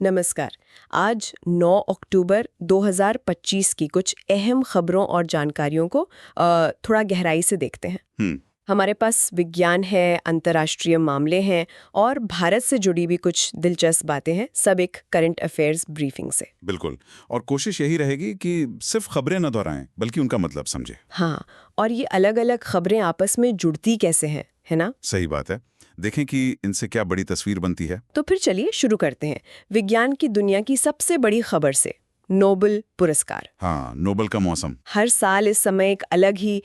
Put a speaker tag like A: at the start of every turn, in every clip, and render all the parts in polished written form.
A: नमस्कार। आज 9 अक्टूबर 2025 की कुछ अहम खबरों और जानकारियों को थोड़ा गहराई से देखते हैं। हमारे पास विज्ञान है, अंतर्राष्ट्रीय मामले हैं और भारत से जुड़ी भी कुछ दिलचस्प बातें हैं, सब एक करंट अफेयर्स ब्रीफिंग से।
B: बिल्कुल। और कोशिश यही रहेगी कि सिर्फ खबरें न दोहराएं बल्कि उनका मतलब समझें।
A: हाँ, और ये अलग-अलग खबरें आपस में जुड़ती कैसे हैं, है ना?
B: सही बात है। देखें कि इनसे क्या बड़ी तस्वीर बनती है।
A: तो फिर चलिए शुरू करते हैं विज्ञान की दुनिया की सबसे बड़ी खबर से, नोबेल पुरस्कार।
B: हाँ, नोबेल का मौसम।
A: हर साल इस समय एक अलग ही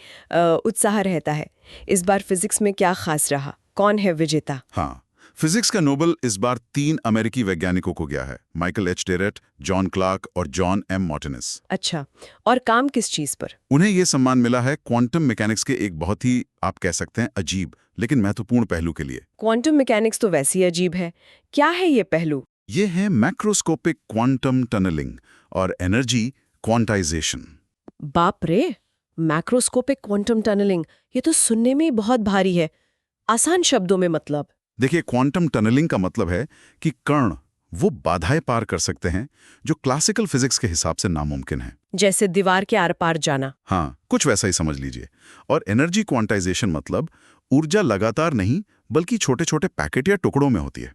A: उत्साह रहता है। इस बार फिजिक्स में क्या खास रहा? कौन है विजेता?
B: हाँ, फिजिक्स का नोबेल इस बार 3 अमेरिकी वैज्ञानिकों को गया है, माइकल एच डेरेट, जॉन क्लार्क और जॉन एम मार्टिनेस।
A: अच्छा, और काम किस चीज पर?
B: उन्हें ये सम्मान मिला है क्वांटम मैकेनिक्स के एक बहुत ही, आप कह सकते हैं, अजीब लेकिन महत्वपूर्ण पहलू के लिए।
A: क्वांटम मैकेनिक्स तो वैसे ही अजीब है। क्या है ये पहलू?
B: ये है मैक्रोस्कोपिक क्वांटम टनलिंग और एनर्जी क्वांटाइजेशन।
A: बाप रे, मैक्रोस्कोपिक क्वांटम टनलिंग, ये तो सुनने में ही बहुत भारी है। आसान शब्दों में मतलब?
B: देखिए, क्वांटम टनलिंग का मतलब है कि कण वो बाधाएं पार कर सकते हैं जो क्लासिकल फिजिक्स के हिसाब से नामुमकिन है।
A: जैसे दीवार के आर पार जाना।
B: हाँ, कुछ वैसा ही समझ लीजिए। और एनर्जी क्वांटाइजेशन मतलब ऊर्जा लगातार नहीं बल्कि छोटे छोटे पैकेट या टुकड़ों में होती है।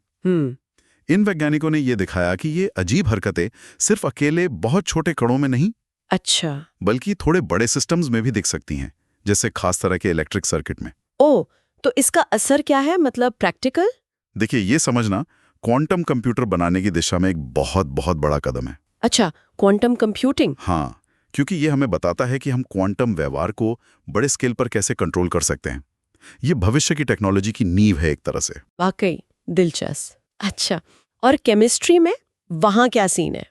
B: इन वैज्ञानिकों ने ये दिखाया कि ये अजीब हरकतें सिर्फ अकेले बहुत छोटे कणों में नहीं,
A: अच्छा,
B: बल्कि थोड़े बड़े सिस्टम्स में भी दिख सकती हैं, जैसे खास तरह के इलेक्ट्रिक सर्किट में।
A: ओ, तो इसका असर क्या है, मतलब प्रैक्टिकल?
B: देखिए, ये समझना क्वांटम कंप्यूटर बनाने की दिशा में एक बहुत बहुत बड़ा कदम है।
A: अच्छा, क्वांटम कंप्यूटिंग।
B: हाँ, क्योंकि ये हमें बताता है कि हम क्वांटम व्यवहार को बड़े स्केल पर कैसे कंट्रोल कर सकते हैं। ये भविष्य की टेक्नोलॉजी की नींव है एक तरह से।
A: वाकई दिलचस्प। अच्छा, और केमिस्ट्री में वहां क्या सीन है?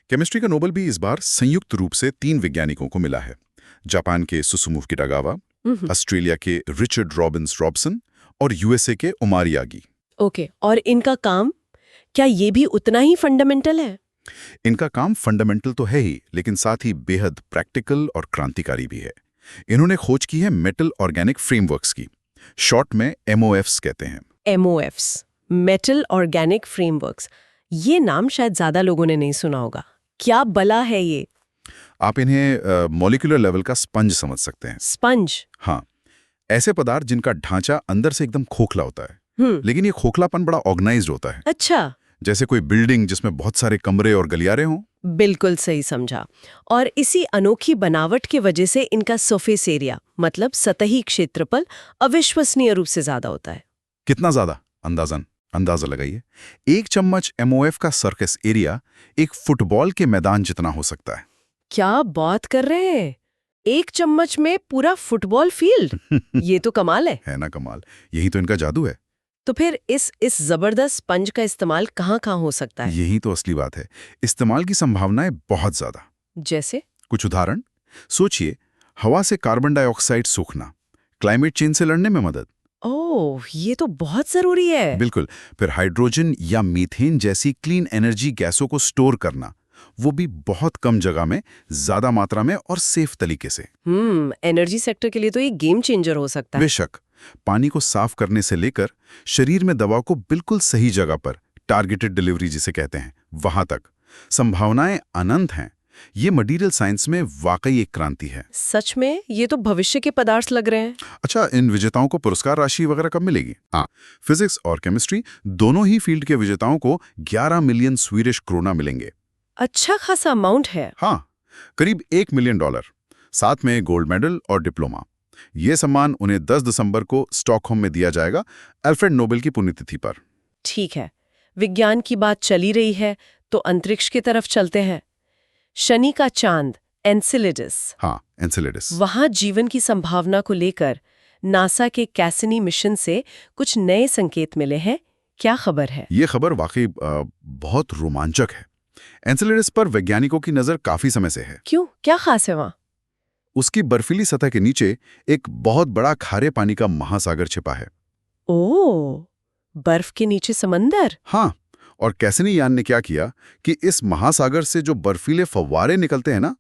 B: केमिस्ट्री का नोबेल भी इस बार संयुक्त रूप से 3 वैज्ञानिकों को मिला है। जापान के सुसुमु किटागावा, ऑस्ट्रेलिया के रिचर्ड रॉबिन्स रॉबसन और यूएसए के ओमार यागी।
A: ओके, और इनका काम क्या ये भी उतना ही फंडामेंटल है?
B: इनका काम फंडामेंटल तो है ही, लेकिन साथ ही बेहद प्रैक्टिकल और क्रांतिकारी भी है। इन्होंने खोज की है मेटल ऑर्गेनिक फ्रेमवर्क्स की, शॉर्ट में MOFs कहते हैं।
A: MOFs, मेटल ऑर्गेनिक फ्रेमवर्क्स, ये नाम शायद ज्यादा लोगों ने नहीं सुना होगा। क्या बला है ये?
B: आप इन्हें मॉलिक्यूलर लेवल का स्पंज समझ सकते हैं।
A: स्पंज?
B: हाँ, ऐसे पदार्थ जिनका ढांचा अंदर से एकदम खोखला होता है, लेकिन ये खोखलापन बड़ा ऑर्गेनाइज्ड होता है।
A: अच्छा,
B: जैसे कोई बिल्डिंग जिसमें बहुत सारे कमरे और गलियारे हों।
A: बिल्कुल सही समझा। और इसी अनोखी बनावट की वजह से इनका सरफेस एरिया, मतलब सतही क्षेत्रफल, अविश्वसनीय रूप से ज्यादा होता है।
B: कितना ज्यादा? अंदाजा लगाइए। 1 चम्मच MOF का सरफेस एरिया एक फुटबॉल के मैदान जितना हो सकता है।
A: क्या बात कर रहे हैं? 1 चम्मच में पूरा फुटबॉल फील्ड? ये तो कमाल है
B: ना कमाल? यही तो इनका जादू है।
A: तो फिर इस जबरदस्त स्पंज का इस्तेमाल कहाँ-कहाँ हो सकता है?
B: यही तो असली बात है। इस्तेमाल की संभावनाएं बहुत ज्यादा।
A: जैसे?
B: कुछ उदाहरण सोचिए। हवा से कार्बन डाइऑक्साइड सूखना, क्लाइमेट चेंज से लड़ने में मदद।
A: ओह, ये तो बहुत जरूरी है।
B: बिल्कुल। फिर हाइड्रोजन या मीथेन जैसी क्लीन एनर्जी गैसों को स्टोर करना, वो भी बहुत कम जगह में, ज्यादा मात्रा में और सेफ तरीके से।
A: एनर्जी सेक्टर के लिए तो ये गेम चेंजर हो सकता है।
B: बेशक। पानी को साफ करने से लेकर शरीर में दवा को बिल्कुल सही जगह पर, टारगेटेड डिलीवरी जिसे कहते हैं, वहां तक संभावनाएं अनंत हैं। ये मटेरियल साइंस में वाकई एक क्रांति है।
A: सच में, ये तो भविष्य के पदार्थ लग रहे हैं।
B: अच्छा, इन विजेताओं को पुरस्कार राशि वगैरह कब मिलेगी? हाँ, फिजिक्स और केमिस्ट्री दोनों ही फील्ड के विजेताओं को 11 मिलियन स्वीडिश क्रोना मिलेंगे।
A: अच्छा खासा अमाउंट है।
B: हाँ, करीब $1 मिलियन, साथ में गोल्ड मेडल और डिप्लोमा। ये सम्मान उन्हें 10 दिसंबर को स्टॉकहोम में दिया जाएगा, अल्फ्रेड नोबेल की पुण्यतिथि पर।
A: ठीक है, विज्ञान की बात चली रही है तो अंतरिक्ष की तरफ चलते हैं। शनि का चांद एन्सेलेडस।
B: हाँ, एन्सेलेडस।
A: वहां जीवन की संभावना को लेकर नासा के कैसिनी मिशन से कुछ नए संकेत मिले हैं। क्या खबर है?
B: ये खबर वाकई बहुत रोमांचक है। एन्सेलेडस पर वैज्ञानिकों की नजर काफी समय से है।
A: क्यों, क्या खास है वहां?
B: उसकी बर्फीली सतह के नीचे एक बहुत बड़ा खारे पानी का महासागर छिपा है।
A: ओह, बर्फ के नीचे समंदर?
B: हाँ, और कैसिनी यान ने क्या किया कि इस महासागर से जो बर्फीले फव्वारे निकलते हैं ना,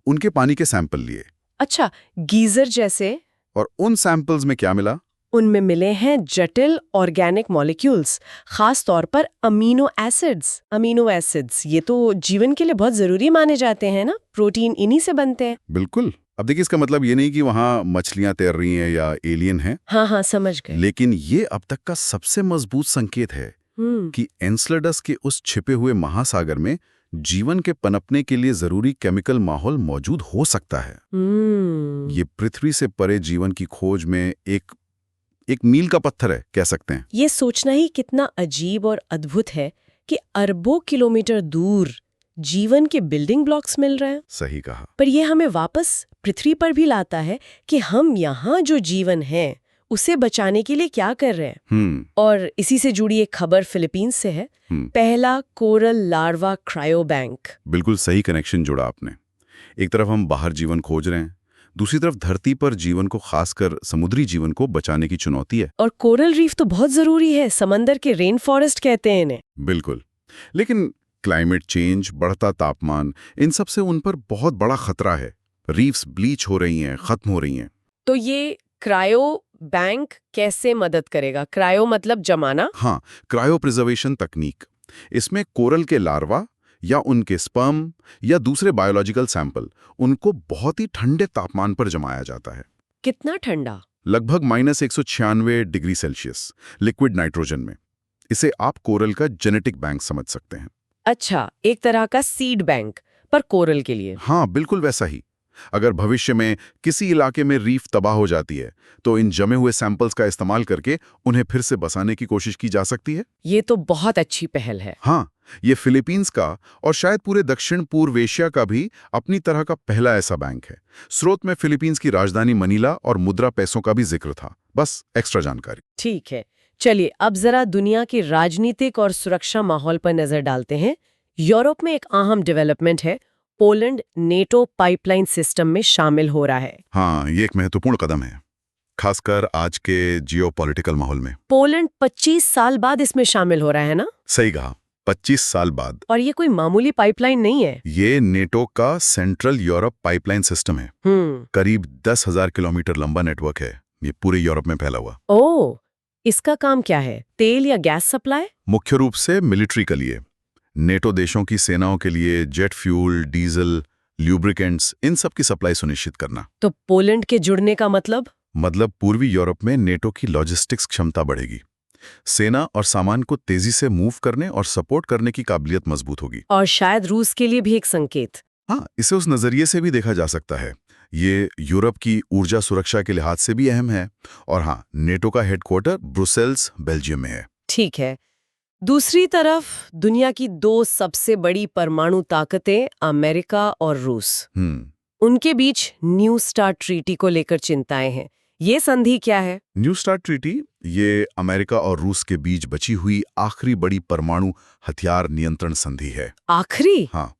B: उनके पानी के सैंपल लिए।
A: अच्छा, गीजर जैसे?
B: और उन सैंपल्स में क्या मिला?
A: उनमें मिले हैं जटिल ऑर्गेनिक मॉलिक्यूल्स, खास तौर पर अमीनो एसिड्स। अमीनो एसिड्स ये तो जीवन के लिए बहुत जरूरी माने जाते हैं ना, प्रोटीन इन्हीं से बनते हैं।
B: बिल्कुल। अब देखिए, इसका मतलब ये नहीं कि वहाँ मछलियाँ तैर रही हैं या एलियन हैं।
A: हाँ, समझ गए।
B: लेकिन ये अब तक का सबसे मजबूत संकेत है कि एन्सेलेडस के उस छिपे हुए महासागर में जीवन के पनपने के लिए जरूरी केमिकल माहौल मौजूद हो सकता है। ये पृथ्वी से परे जीवन की खोज में एक मील का पत्थर है, कह सकते हैं।
A: ये सोचना ही कितना अजीब और अद्भुत है कि अरबों किलोमीटर दूर जीवन के बिल्डिंग ब्लॉक्स मिल रहे हैं।
B: सही कहा।
A: पर ये हमें वापस पृथ्वी पर भी लाता है कि हम यहाँ जो जीवन है उसे बचाने के लिए क्या कर रहे हैं। और इसी से जुड़ी एक खबर फिलीपींस से है। पहला कोरल लार्वा क्रायो बैंक।
B: बिल्कुल सही कनेक्शन जोड़ा आपने। एक तरफ हम बाहर जीवन खोज रहे हैं, दूसरी तरफ धरती पर जीवन को, खासकर समुद्री जीवन को बचाने की चुनौती है।
A: और कोरल रीफ तो बहुत जरूरी है, समंदर के रेन फॉरेस्ट कहते हैं इन्हें।
B: बिल्कुल। लेकिन क्लाइमेट चेंज, बढ़ता तापमान, इन सब से उन पर बहुत बड़ा खतरा है। रीफ्स ब्लीच हो रही हैं, खत्म हो रही हैं।
A: तो ये क्रायो बैंक कैसे मदद करेगा? क्रायो मतलब जमाना?
B: हाँ, क्रायो प्रिजर्वेशन तकनीक। इसमें कोरल के लार्वा या उनके स्पर्म या दूसरे बायोलॉजिकल सैंपल, उनको बहुत ही ठंडे तापमान पर जमाया जाता है।
A: कितना ठंडा?
B: लगभग -196 डिग्री सेल्सियस, लिक्विड नाइट्रोजन में। इसे आप कोरल का जेनेटिक बैंक समझ सकते हैं।
A: अच्छा, एक तरह का सीड बैंक, पर कोरल के लिए।
B: हाँ, बिल्कुल वैसा ही। अगर भविष्य में किसी इलाके में रीफ तबाह हो जाती है, तो इन जमे हुए सैंपल्स का इस्तेमाल करके उन्हें फिर से बसाने की कोशिश की जा सकती है।
A: ये तो बहुत अच्छी पहल है।
B: हाँ, ये फिलीपींस का और शायद पूरे दक्षिण पूर्व एशिया का भी अपनी तरह का पहला ऐसा बैंक है। स्रोत में फिलीपींस की राजधानी मनीला और मुद्रा पैसों का भी जिक्र था। बस एक्स्ट्रा जानकारी।
A: ठीक है, चलिए अब जरा दुनिया के राजनीतिक और सुरक्षा माहौल पर नजर डालते हैं। यूरोप में एक अहम डेवलपमेंट है, पोलैंड नेटो पाइपलाइन सिस्टम में शामिल हो रहा है।
B: हाँ, ये एक महत्वपूर्ण कदम है, खासकर आज के जियोपॉलिटिकल माहौल में।
A: पोलैंड 25 साल बाद इसमें शामिल हो रहा है ना?
B: सही कहा, 25 साल बाद।
A: और ये कोई मामूली पाइपलाइन नहीं है।
B: ये नेटो का सेंट्रल यूरोप पाइपलाइन सिस्टम है। करीब 10,000 किलोमीटर लंबा नेटवर्क है, ये पूरे यूरोप में फैला हुआ।
A: ओह, इसका काम क्या है? तेल या गैस सप्लाई?
B: मुख्य रूप से मिलिट्री के लिए, नेटो देशों की सेनाओं के लिए जेट फ्यूल, डीजल, ल्यूब्रिकेंट्स, इन सब की सप्लाई सुनिश्चित करना।
A: तो पोलैंड के जुड़ने का मतलब
B: पूर्वी यूरोप में नेटो की लॉजिस्टिक्स क्षमता बढ़ेगी। सेना और सामान को तेजी से मूव करने और सपोर्ट करने की काबिलियत मजबूत होगी।
A: और शायद रूस के लिए भी एक संकेत।
B: हाँ, इसे उस नजरिए से भी देखा जा सकता है। ये यूरोप की ऊर्जा सुरक्षा के लिहाज से भी अहम है। और हाँ, नेटो का हेडक्वार्टर ब्रुसेल्स, बेल्जियम में है।
A: ठीक है। दूसरी तरफ दुनिया की दो सबसे बड़ी परमाणु ताकतें अमेरिका और रूस, उनके बीच न्यू स्टार्ट ट्रीटी को लेकर चिंताएं हैं। ये संधि क्या है?
B: न्यू स्टार्ट ट्रीटी ये अमेरिका और रूस के बीच बची हुई आखिरी बड़ी परमाणु हथियार नियंत्रण संधि है।
A: आखिरी?
B: हाँ,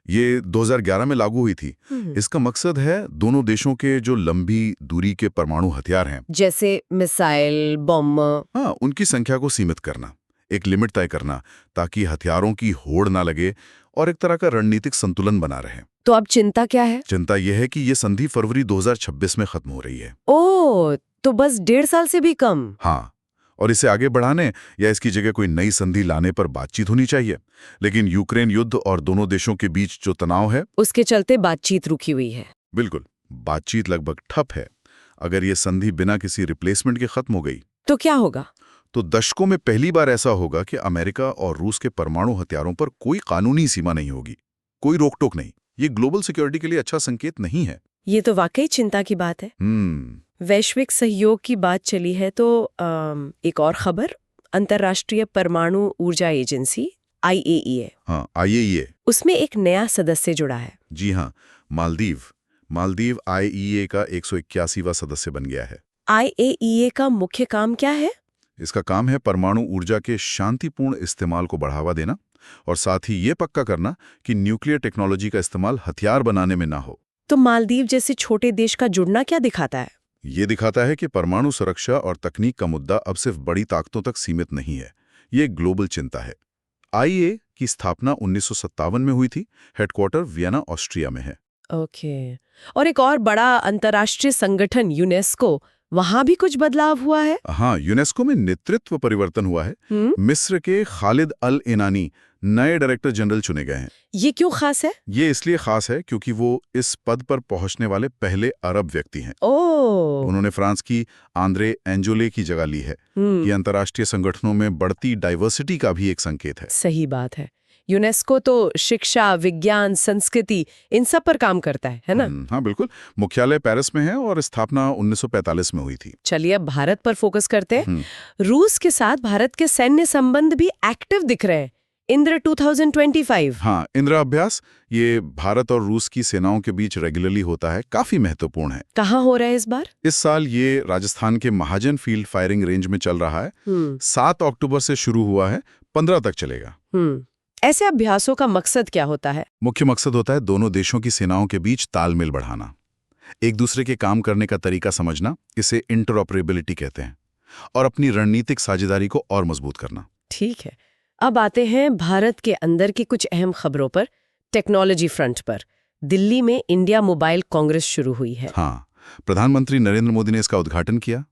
B: ये 2011 में लागू हुई थी। इसका मकसद है दोनों देशों के जो लंबी दूरी के परमाणु हथियार हैं, जैसे
A: मिसाइल, बम,
B: हाँ, उनकी संख्या को सीमित करना, एक लिमिट तय करना, ताकि हथियारों की होड़ ना लगे और एक तरह का रणनीतिक संतुलन बना रहे।
A: तो अब चिंता क्या है?
B: चिंता यह है कि ये संधि फरवरी 2026 में खत्म हो रही है।
A: ओह, तो बस 1.5 साल से भी कम।
B: हाँ, और इसे आगे बढ़ाने या इसकी जगह कोई नई संधि लाने पर बातचीत होनी चाहिए। लेकिन यूक्रेन युद्ध और दोनों देशों के बीच जो तनाव है,
A: उसके चलते बातचीत रुकी हुई है।
B: बिल्कुल, बातचीत लगभग ठप है। अगर ये संधि बिना किसी रिप्लेसमेंट के खत्म हो गई
A: तो क्या होगा?
B: तो दशकों में पहली बार ऐसा होगा कि अमेरिका और रूस के परमाणु हथियारों पर कोई कानूनी सीमा नहीं होगी, कोई रोक-टोक नहीं। ये ग्लोबल सिक्योरिटी के लिए अच्छा संकेत नहीं है।
A: ये तो वाकई चिंता की बात है। वैश्विक सहयोग की बात चली है तो एक और खबर, अंतर्राष्ट्रीय परमाणु ऊर्जा एजेंसी IAEA।
B: हाँ, IAEA।
A: उसमें एक नया सदस्य जुड़ा है।
B: जी हाँ, मालदीव IAEA का 181वां सदस्य बन गया है।
A: IAEA का मुख्य काम क्या है?
B: इसका काम है परमाणु ऊर्जा के शांतिपूर्ण इस्तेमाल को बढ़ावा देना और साथ ही ये पक्का करना कि न्यूक्लियर टेक्नोलॉजी का इस्तेमाल हथियार बनाने में ना हो।
A: तो मालदीव जैसे छोटे देश का जुड़ना क्या दिखाता है?
B: ये दिखाता है कि परमाणु सुरक्षा और तकनीक का मुद्दा अब सिर्फ बड़ी ताकतों तक सीमित नहीं है, ये एक ग्लोबल चिंता है। IAEA की स्थापना 1957 में हुई थी, हेडक्वार्टर वियना, ऑस्ट्रिया में है।
A: ओके। और एक और बड़ा अंतर्राष्ट्रीय संगठन यूनेस्को वहां भी कुछ बदलाव हुआ है?
B: हाँ, यूनेस्को में नेतृत्व परिवर्तन हुआ है। मिस्र के खालिद अल इनानी नए डायरेक्टर जनरल चुने गए हैं।
A: ये क्यों खास है?
B: ये इसलिए खास है क्योंकि वो इस पद पर पहुंचने वाले पहले अरब व्यक्ति हैं।
A: ओह,
B: उन्होंने फ्रांस की आंद्रे एंजोले की जगह ली है। ये अंतर्राष्ट्रीय संगठनों में बढ़ती डाइवर्सिटी का भी एक संकेत है।
A: सही बात है। यूनेस्को तो शिक्षा, विज्ञान, संस्कृति इन सब पर काम करता है ना?
B: हाँ बिल्कुल। मुख्यालय पेरिस में है और स्थापना 1945 में हुई थी।
A: चलिए अब भारत पर फोकस करते हैं। रूस के साथ भारत के सैन्य संबंध भी एक्टिव दिख रहे हैं। इंद्र 2025।
B: हाँ, इंद्र अभ्यास ये भारत और रूस की सेनाओं के बीच रेगुलरली होता है, काफी महत्वपूर्ण है।
A: कहाँ हो रहा है इस बार?
B: इस साल ये राजस्थान के महाजन फील्ड फायरिंग रेंज में चल रहा है। 7 अक्टूबर से शुरू हुआ है, 15 तक चलेगा।
A: ऐसे अभ्यासों का मकसद क्या होता है?
B: मुख्य मकसद होता है दोनों देशों की सेनाओं के बीच तालमेल बढ़ाना, एक दूसरे के काम करने का तरीका समझना, इसे इंटरऑपरेबिलिटी कहते हैं, और अपनी रणनीतिक साझेदारी को और मजबूत करना।
A: ठीक है, अब आते हैं भारत के अंदर की कुछ अहम खबरों पर। टेक्नोलॉजी फ्रंट पर दिल्ली में इंडिया मोबाइल कांग्रेस शुरू हुई है।
B: हाँ, प्रधानमंत्री नरेंद्र मोदी ने इसका उद्घाटन किया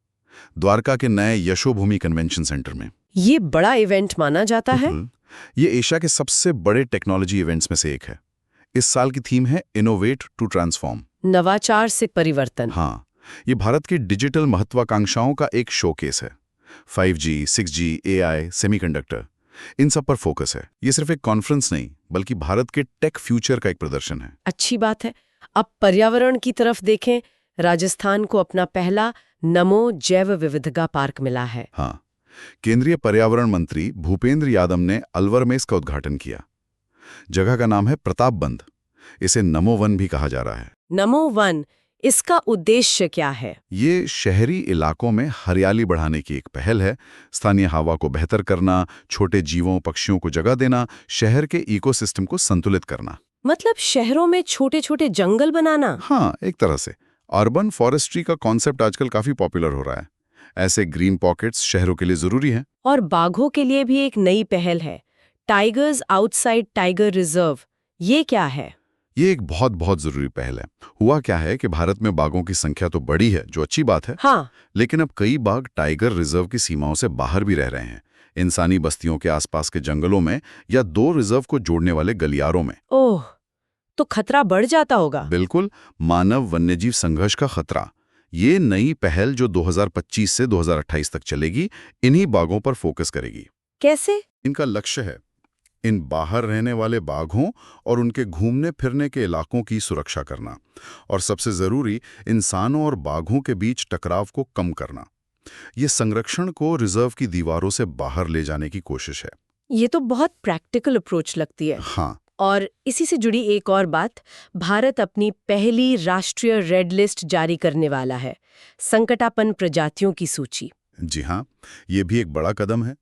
B: द्वारका के नए यशोभूमि कन्वेंशन सेंटर में। ये
A: बड़ा इवेंट माना जाता है।
B: ये एशिया के सबसे बड़े टेक्नोलॉजी इवेंट्स में से एक है। इस साल की थीम है इनोवेट टू ट्रांसफॉर्म,
A: नवाचार से परिवर्तन।
B: हाँ, ये भारत की डिजिटल महत्वाकांक्षाओं का एक शोकेस है। 5G, 6G, AI, सेमीकंडक्टर, इन सब पर फोकस है। ये सिर्फ एक कॉन्फ्रेंस नहीं बल्कि भारत के टेक फ्यूचर का एक प्रदर्शन है।
A: अच्छी बात है। अब पर्यावरण की तरफ देखें, राजस्थान को अपना पहला नमो जैव विविधता पार्क मिला है।
B: हाँ, केंद्रीय पर्यावरण मंत्री भूपेंद्र यादव ने अलवर में इसका उद्घाटन किया। जगह का नाम है प्रताप बंद। इसे नमो वन भी कहा जा रहा है।
A: नमो वन, इसका उद्देश्य क्या है?
B: ये शहरी इलाकों में हरियाली बढ़ाने की एक पहल है। स्थानीय हवा को बेहतर करना, छोटे जीवों पक्षियों को जगह देना, शहर के इकोसिस्टम को संतुलित करना।
A: मतलब शहरों में छोटे छोटे जंगल बनाना?
B: हाँ, एक तरह से अर्बन फॉरेस्ट्री का कॉन्सेप्ट आजकल काफी पॉपुलर हो रहा है। ऐसे ग्रीन पॉकेट्स शहरों के लिए जरूरी हैं।
A: और बाघों के लिए भी एक नई पहल है, टाइगर्स आउटसाइड टाइगर रिजर्व। ये क्या है?
B: ये एक बहुत बहुत जरूरी पहल है। हुआ क्या है कि भारत में बाघों की संख्या तो बड़ी है, जो अच्छी बात है।
A: हाँ।
B: लेकिन अब कई बाघ टाइगर रिजर्व की सीमाओं से बाहर भी रह रहे हैं, इंसानी बस्तियों के आसपास के जंगलों में या 2 रिजर्व को जोड़ने वाले गलियारों में।
A: ओह, तो खतरा बढ़ जाता होगा।
B: बिल्कुल, मानव वन्यजीव संघर्ष का खतरा। ये नई पहल जो 2025 से 2028 तक चलेगी, इन्हीं बाघों पर फोकस करेगी।
A: कैसे?
B: इनका लक्ष्य है इन बाहर रहने वाले बाघों और उनके घूमने फिरने के इलाकों की सुरक्षा करना, और सबसे जरूरी इंसानों और बाघों के बीच टकराव को कम करना। ये संरक्षण को रिजर्व की दीवारों से बाहर ले जाने की कोशिश है।
A: ये तो बहुत प्रैक्टिकल अप्रोच लगती है।
B: हाँ,
A: और इसी से जुड़ी एक और बात, भारत अपनी पहली राष्ट्रीय रेड लिस्ट जारी करने वाला है, संकटापन्न प्रजातियों की सूची।
B: जी हाँ, ये भी एक बड़ा कदम है।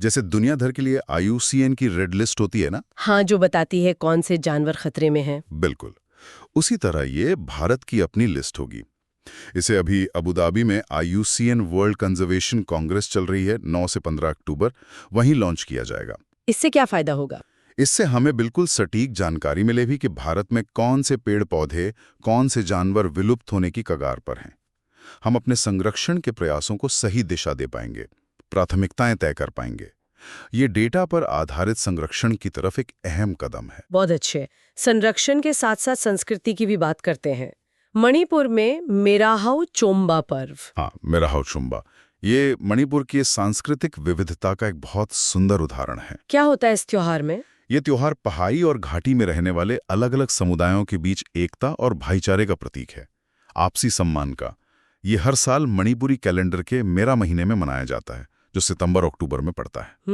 B: जैसे दुनिया भर के लिए IUCN की रेड लिस्ट होती है ना।
A: हाँ, जो बताती है कौन से जानवर खतरे में हैं।
B: बिल्कुल, उसी तरह ये भारत की अपनी लिस्ट होगी। इसे अभी अबू धाबी में IUCN वर्ल्ड कंजर्वेशन कांग्रेस चल रही है, 9 से 15 अक्टूबर, वहीं लॉन्च किया जाएगा।
A: इससे क्या फायदा होगा?
B: इससे हमें बिल्कुल सटीक जानकारी मिलेगी कि भारत में कौन से पेड़ पौधे, कौन से जानवर विलुप्त होने की कगार पर हैं। हम अपने संरक्षण के प्रयासों को सही दिशा दे पाएंगे, प्राथमिकताएं तय कर पाएंगे। ये डेटा पर आधारित संरक्षण की तरफ एक अहम कदम है।
A: बहुत अच्छे। संरक्षण के साथ साथ संस्कृति की भी बात करते हैं। मणिपुर में मेराहाउ चोम्बा पर्व।
B: हाँ, मेराहाउ चोम्बा, ये मणिपुर की सांस्कृतिक विविधता का एक बहुत सुंदर उदाहरण है।
A: क्या होता है इस त्योहार में?
B: ये त्योहार पहाड़ी और घाटी में रहने वाले अलग अलग समुदायों के बीच एकता और भाईचारे का प्रतीक है, आपसी सम्मान का। ये हर साल मणिपुरी कैलेंडर के मेरा महीने में मनाया जाता है, जो सितंबर-अक्टूबर में पड़ता है।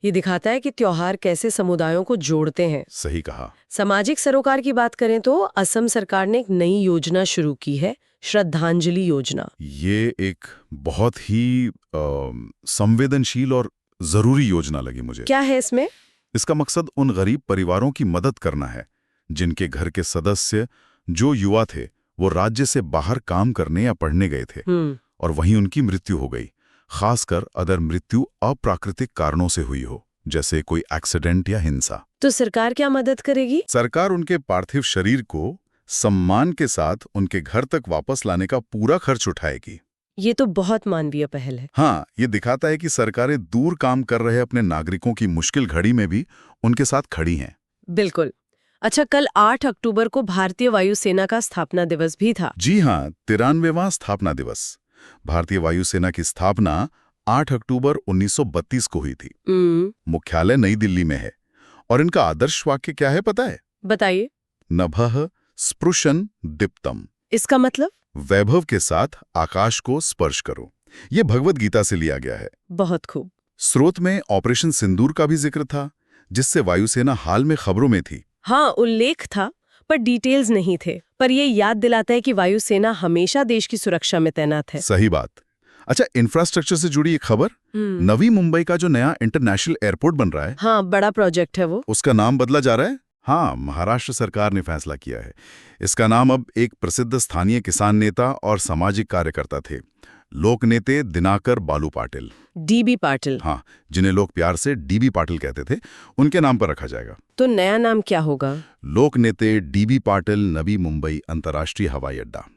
A: ये दिखाता है कि त्योहार कैसे समुदायों को जोड़ते हैं।
B: सही कहा।
A: सामाजिक सरोकार की बात करें तो असम सरकार ने एक नई योजना शुरू की है, श्रद्धांजलि योजना।
B: ये एक बहुत ही संवेदनशील और जरूरी योजना लगी मुझे।
A: क्या है इसमें?
B: इसका मकसद उन गरीब परिवारों की मदद करना है जिनके घर के सदस्य, जो युवा थे, वो राज्य से बाहर काम करने या पढ़ने गए थे और वहीं उनकी मृत्यु हो गई। खासकर अगर मृत्यु अप्राकृतिक कारणों से हुई हो, जैसे कोई एक्सीडेंट या हिंसा।
A: तो सरकार क्या मदद करेगी?
B: सरकार उनके पार्थिव शरीर को सम्मान के साथ उनके घर तक वापस लाने का पूरा खर्च उठाएगी।
A: ये तो बहुत मानवीय पहल है।
B: हाँ, ये दिखाता है कि सरकारें दूर काम कर रहे अपने नागरिकों की मुश्किल घड़ी में भी उनके साथ खड़ी हैं।
A: बिल्कुल। अच्छा, कल 8 अक्टूबर को भारतीय वायुसेना का स्थापना दिवस भी था।
B: जी हाँ, 93वां स्थापना दिवस। भारतीय वायुसेना की स्थापना 8 अक्टूबर 1932 को हुई थी। मुख्यालय नई दिल्ली में है और इनका आदर्श वाक्य क्या है पता है?
A: बताइए।
B: नभः स्पृशन दीप्तम।
A: इसका मतलब?
B: वैभव के साथ आकाश को स्पर्श करो। ये भगवत गीता से लिया गया है।
A: बहुत खूब।
B: स्रोत में ऑपरेशन सिंदूर का भी जिक्र था, जिससे वायुसेना हाल में खबरों में थी।
A: हाँ, उल्लेख था, पर डिटेल्स नहीं थे। पर ये याद दिलाता है कि वायुसेना हमेशा देश की सुरक्षा में तैनात है।
B: सही बात। अच्छा, इंफ्रास्ट्रक्चर से जुड़ी एक खबर, नवी मुंबई का जो नया इंटरनेशनल एयरपोर्ट बन रहा है।
A: हाँ, बड़ा प्रोजेक्ट है वो।
B: उसका नाम बदला जा रहा है। हाँ, महाराष्ट्र सरकार ने फैसला किया है। इसका नाम अब एक प्रसिद्ध स्थानीय किसान नेता और सामाजिक कार्यकर्ता थे, लोक नेते दिनाकर बालू पाटिल।
A: डीबी पाटिल।
B: हाँ, जिन्हें लोग प्यार से डीबी पाटिल कहते थे, उनके नाम पर रखा जाएगा।
A: तो नया नाम क्या होगा?
B: लोक नेते डीबी पाटिल नवी मुंबई अंतर्राष्ट्रीय हवाई अड्डा।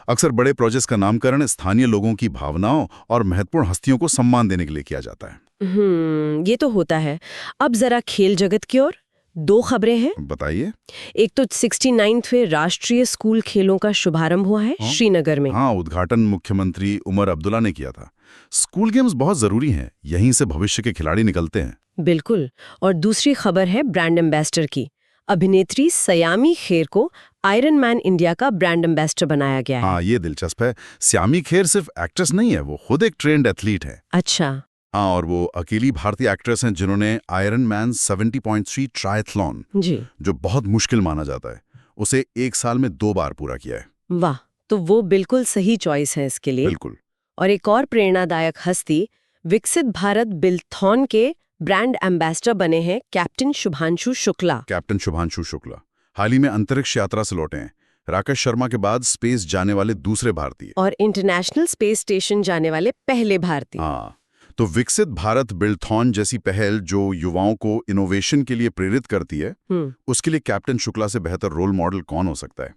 B: अक्सर बड़े प्रोजेक्ट्स का नामकरण स्थानीय लोगों की भावनाओं और महत्वपूर्ण हस्तियों को सम्मान देने के लिए किया जाता है।
A: ये तो होता है। अब जरा खेल जगत की ओर। 2 खबरें हैं।
B: बताइए।
A: एक तो 69वें राष्ट्रीय स्कूल खेलों का शुभारंभ हुआ है श्रीनगर में।
B: हाँ, उद्घाटन मुख्यमंत्री उमर अब्दुल्ला ने किया था। स्कूल गेम्स बहुत जरूरी हैं, यहीं से भविष्य के खिलाड़ी निकलते हैं।
A: बिल्कुल। और दूसरी खबर है ब्रांड एम्बेसडर की। अभिनेत्री सयामी खेर को आयरन मैन इंडिया का ब्रांड एम्बेसडर बनाया गया है।
B: हाँ, ये दिलचस्प है। सयामी खेर सिर्फ एक्ट्रेस नहीं है, वो खुद एक ट्रेंड एथलीट है।
A: अच्छा।
B: हाँ, और वो अकेली भारतीय एक्ट्रेस हैं जिन्होंने आयरन मैन 70.3 ट्रायथलॉन, जो बहुत मुश्किल माना जाता है, उसे 1 साल में 2 बार पूरा किया है।
A: वाह, तो वो बिल्कुल सही चॉइस है इसके लिए।
B: बिल्कुल।
A: और एक और प्रेरणादायक हस्ती विकसित भारत बिल्थॉन के ब्रांड एम्बेसडर बने हैं कैप्टन शुभांशु शुक्ला।
B: कैप्टन शुभांशु शुक्ला हाल ही में अंतरिक्ष यात्रा से लौटे हैं। राकेश शर्मा के बाद स्पेस जाने वाले दूसरे भारतीय
A: और इंटरनेशनल स्पेस स्टेशन जाने वाले पहले भारतीय।
B: हाँ, तो विकसित भारत बिल्थॉन जैसी पहल जो युवाओं को इनोवेशन के लिए प्रेरित करती है, उसके लिए कैप्टन शुक्ला से बेहतर रोल मॉडल कौन हो सकता है?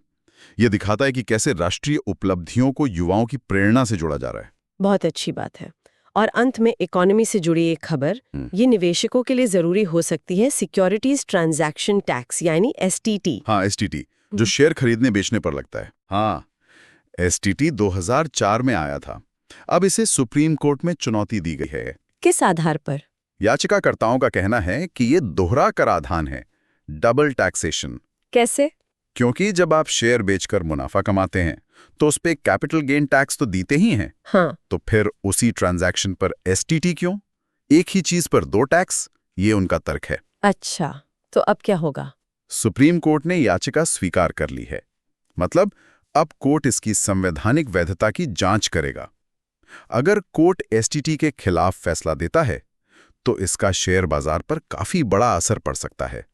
B: यह दिखाता है कि कैसे राष्ट्रीय उपलब्धियों को युवाओं की प्रेरणा से जोड़ा जा रहा है।
A: बहुत अच्छी बात है। और अंत में इकोनॉमी से जुड़ी एक खबर, ये निवेशकों के लिए जरूरी हो सकती है। सिक्योरिटीज ट्रांजैक्शन टैक्स यानी STT।
B: हाँ, STT जो शेयर खरीदने बेचने पर लगता है। हाँ, STT 2004 में आया था। अब इसे सुप्रीम कोर्ट में चुनौती दी गई है।
A: किस आधार पर?
B: याचिकाकर्ताओं का कहना है कि ये दोहरा कराधान है, डबल टैक्सेशन।
A: कैसे?
B: क्योंकि जब आप शेयर बेचकर मुनाफा कमाते हैं तो उस पे कैपिटल गेन टैक्स तो देते ही हैं।
A: हाँ।
B: तो फिर उसी ट्रांजैक्शन पर STT क्यों? एक ही चीज पर 2 टैक्स, ये उनका तर्क है।
A: अच्छा, तो अब क्या होगा?
B: सुप्रीम कोर्ट ने याचिका स्वीकार कर ली है। मतलब अब कोर्ट इसकी संवैधानिक वैधता की जांच करेगा। अगर कोर्ट STT के खिलाफ फैसला देता है तो इसका शेयर बाजार पर काफी बड़ा असर पड़ सकता है।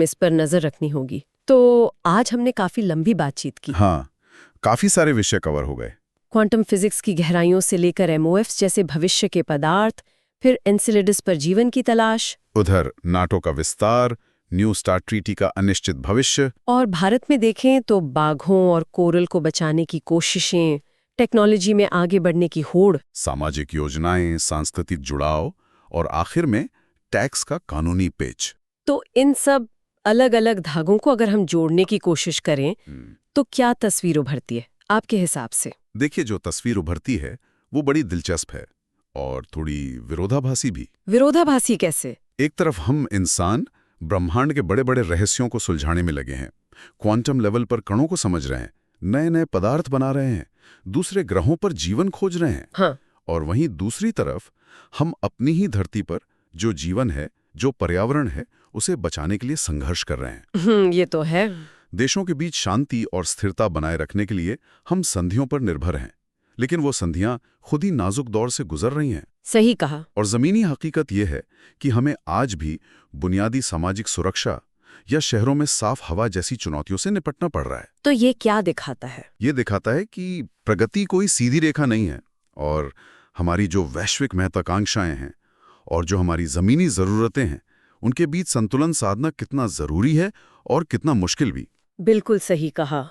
A: इस पर नजर रखनी होगी। तो आज हमने काफी लंबी बातचीत की।
B: हाँ, काफी सारे विषय कवर हो गए।
A: क्वांटम फिजिक्स की गहराइयों से लेकर MOFs जैसे भविष्य के पदार्थ, फिर एनसेलेडस पर जीवन की तलाश,
B: उधर नाटो का विस्तार, न्यू स्टार्ट ट्रीटी का अनिश्चित भविष्य,
A: और भारत में देखें तो बाघों और कोरल को बचाने की कोशिशें, टेक्नोलॉजी में आगे बढ़ने की होड़,
B: सामाजिक योजनाएं, सांस्कृतिक जुड़ाव और आखिर में टैक्स का कानूनी पेच।
A: तो इन सब अलग अलग धागों को अगर हम जोड़ने की कोशिश करें तो क्या तस्वीर उभरती है आपके हिसाब से?
B: देखिए, जो तस्वीर उभरती है वो बड़ी दिलचस्प है और थोड़ी विरोधाभासी भी।
A: विरोधाभासी कैसे?
B: एक तरफ हम इंसान ब्रह्मांड के बड़े बड़े रहस्यों को सुलझाने में लगे हैं, क्वांटम लेवल पर कणों को समझ रहे हैं, नए नए पदार्थ बना रहे हैं, दूसरे ग्रहों पर जीवन खोज रहे हैं।
A: हाँ।
B: और वहीं दूसरी तरफ हम अपनी ही धरती पर जो जीवन है, जो पर्यावरण है, उसे बचाने के लिए संघर्ष कर रहे हैं।
A: ये तो है।
B: देशों के बीच शांति और स्थिरता बनाए रखने के लिए हम संधियों पर निर्भर हैं, लेकिन वो संधियां खुद ही नाजुक दौर से गुजर रही हैं।
A: सही कहा।
B: और जमीनी हकीकत यह है कि हमें आज भी बुनियादी सामाजिक सुरक्षा या शहरों में साफ हवा जैसी चुनौतियों से निपटना पड़ रहा है।
A: तो ये क्या दिखाता है?
B: ये दिखाता है कि प्रगति कोई सीधी रेखा नहीं है और हमारी जो वैश्विक महत्वाकांक्षाएं हैं और जो हमारी जमीनी जरूरतें हैं, उनके बीच संतुलन साधना कितना जरूरी है और कितना मुश्किल भी।
A: बिल्कुल सही कहा।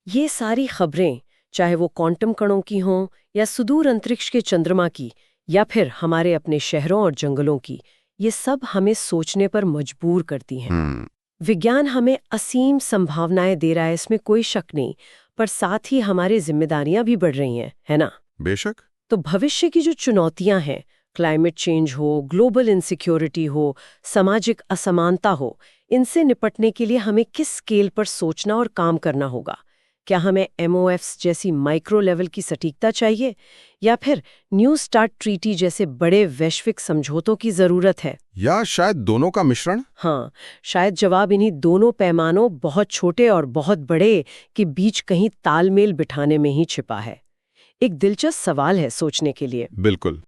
A: ये सारी खबरें चाहे वो क्वांटम कणों की हों या सुदूर अंतरिक्ष के चंद्रमा की या फिर हमारे अपने शहरों और जंगलों की, ये सब हमें सोचने पर मजबूर करती हैं। विज्ञान हमें असीम संभावनाएं दे रहा है, इसमें कोई शक नहीं, पर साथ ही हमारी जिम्मेदारियां भी बढ़ रही हैं, है ना?
B: बेशक।
A: तो भविष्य की जो चुनौतियां हैं, क्लाइमेट चेंज हो, ग्लोबल इनसिक्योरिटी हो, सामाजिक असमानता हो, इनसे निपटने के लिए हमें किस स्केल पर सोचना और काम करना होगा? क्या हमें MOFs जैसी माइक्रो लेवल की सटीकता चाहिए या फिर न्यू स्टार्ट ट्रीटी जैसे बड़े वैश्विक समझौतों की जरूरत है?
C: या शायद दोनों का मिश्रण?
A: हाँ, शायद जवाब इन्हीं दोनों पैमानों, बहुत छोटे और बहुत बड़े, के बीच कहीं तालमेल बिठाने में ही छिपा है। एक दिलचस्प सवाल है सोचने के लिए।
C: बिल्कुल।